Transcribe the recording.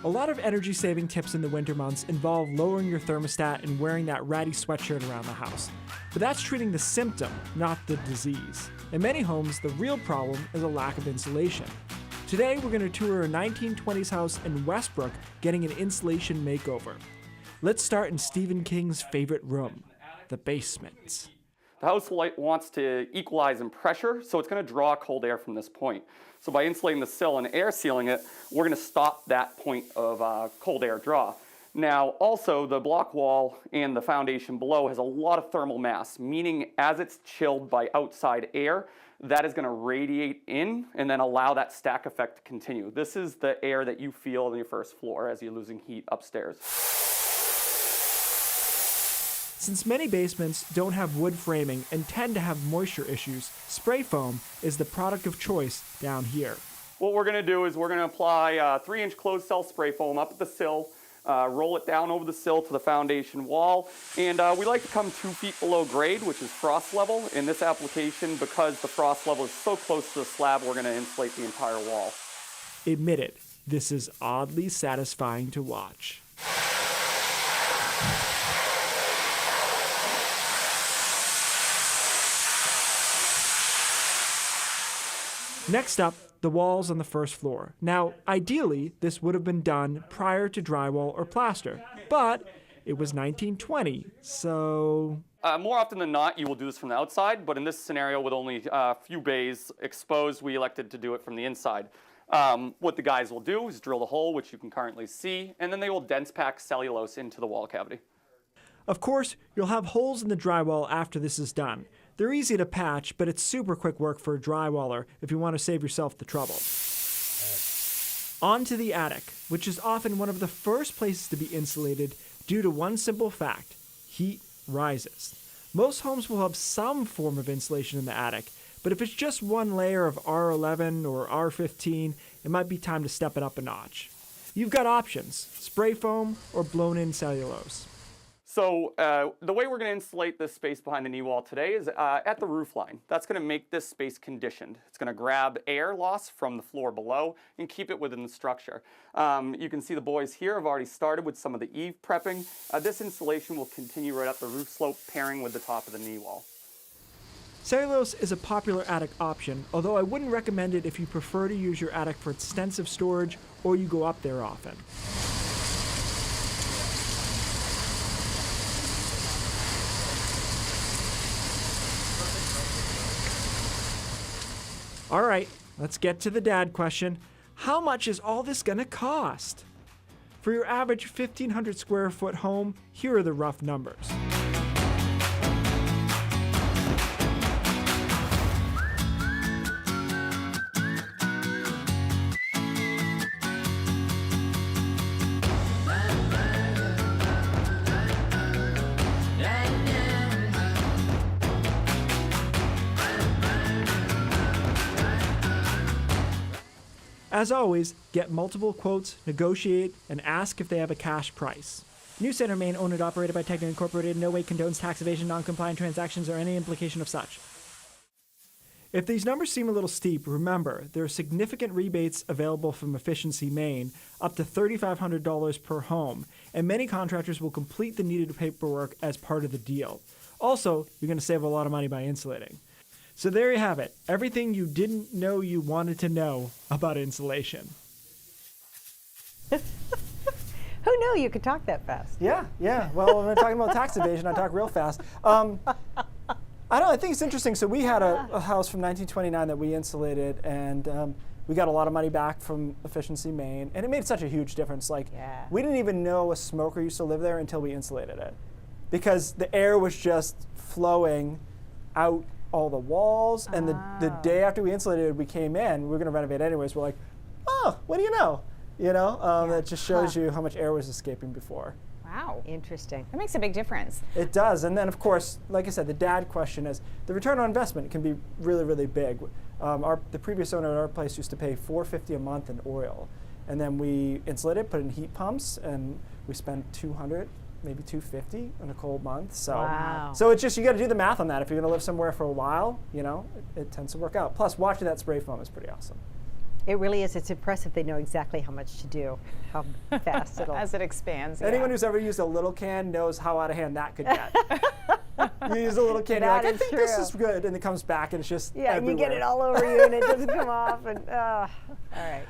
A lot of energy-saving tips in the winter months involve lowering your thermostat and wearing that ratty sweatshirt around the house. But that's treating the symptom, not the disease. In many homes, the real problem is a lack of insulation. Today, we're going to tour a 1920s house in Westbrook getting an insulation makeover. Let's start in Stephen King's favorite room, the basement. The house wants to equalize in pressure, so it's going to draw cold air from this point. So by insulating the sill and air sealing it, we're going to stop that point of cold air draw. Now, also, the block wall and the foundation below has a lot of thermal mass, meaning as it's chilled by outside air, that is going to radiate in and then allow that stack effect to continue. This is the air that you feel on your first floor as you're losing heat upstairs. Since many basements don't have wood framing and tend to have moisture issues, spray foam is the product of choice down here. What we're going to do is we're going to apply 3-inch closed cell spray foam up at the sill, roll it down over the sill to the foundation wall, and we like to come 2 feet below grade, which is frost level. In this application, because the frost level is so close to the slab, we're going to insulate the entire wall. Admit it, this is oddly satisfying to watch. Next up, the walls on the first floor. Now, ideally, this would have been done prior to drywall or plaster, but it was 1920, so... More often than not, you will do this from the outside, but in this scenario with only a few bays exposed, we elected to do it from the inside. What the guys will do is drill the hole, which you can currently see, and then they will dense pack cellulose into the wall cavity. Of course, you'll have holes in the drywall after this is done. They're easy to patch, but it's super quick work for a drywaller if you want to save yourself the trouble. On to the attic, which is often one of the first places to be insulated due to one simple fact: heat rises. Most homes will have some form of insulation in the attic, but if it's just one layer of R11 or R15, it might be time to step it up a notch. You've got options: spray foam or blown-in cellulose. So the way we're going to insulate this space behind the knee wall today is at the roof line. That's going to make this space conditioned. It's going to grab air loss from the floor below and keep it within the structure. You can see the boys here have already started with some of the eave prepping. This insulation will continue right up the roof slope, pairing with the top of the knee wall. Cellulose is a popular attic option, although I wouldn't recommend it if you prefer to use your attic for extensive storage or you go up there often. All right, let's get to the dad question. How much is all this gonna cost? For your average 1,500 square foot home, here are the rough numbers. As always, get multiple quotes, negotiate, and ask if they have a cash price. New Center, Maine, owned and operated by Tegna Incorporated, in no way condones tax evasion, non-compliant transactions, or any implication of such. If these numbers seem a little steep, remember, there are significant rebates available from Efficiency Maine, up to $3,500 per home, and many contractors will complete the needed paperwork as part of the deal. Also, you're going to save a lot of money by insulating. So there you have it, everything you didn't know you wanted to know about insulation. Who knew you could talk that fast? Yeah. Well, when I'm talking about tax evasion, I talk real fast. I don't know, I think it's interesting. So we had a house from 1929 that we insulated, and we got a lot of money back from Efficiency Maine, and it made such a huge difference. Like, we didn't even know a smoker used to live there until we insulated it, because the air was just flowing out all the walls, and the day after we insulated, we came in, we were gonna renovate anyways, we're like, oh, what do you know? That just shows you how much air was escaping before. Wow, interesting. That makes a big difference. It does, and then of course, like I said, the dad question is, the return on investment can be really, really big. The previous owner at our place used to pay $450 a month in oil, and then we insulated, put in heat pumps, and we spent $200, maybe $250 in a cold month. So, wow. So it's just, you got to do the math on that. If you're going to live somewhere for a while, it tends to work out. Plus, watching that spray foam is pretty awesome. It really is. It's impressive. They know exactly how much to do, how fast it'll. As it expands. Anyone yeah. who's ever used a little can knows how out of hand that could get. You use a little can, you're like, That I is think this true. is good, and it comes back and it's just Yeah, and you get it everywhere. all over you, and it doesn't come off. And all right.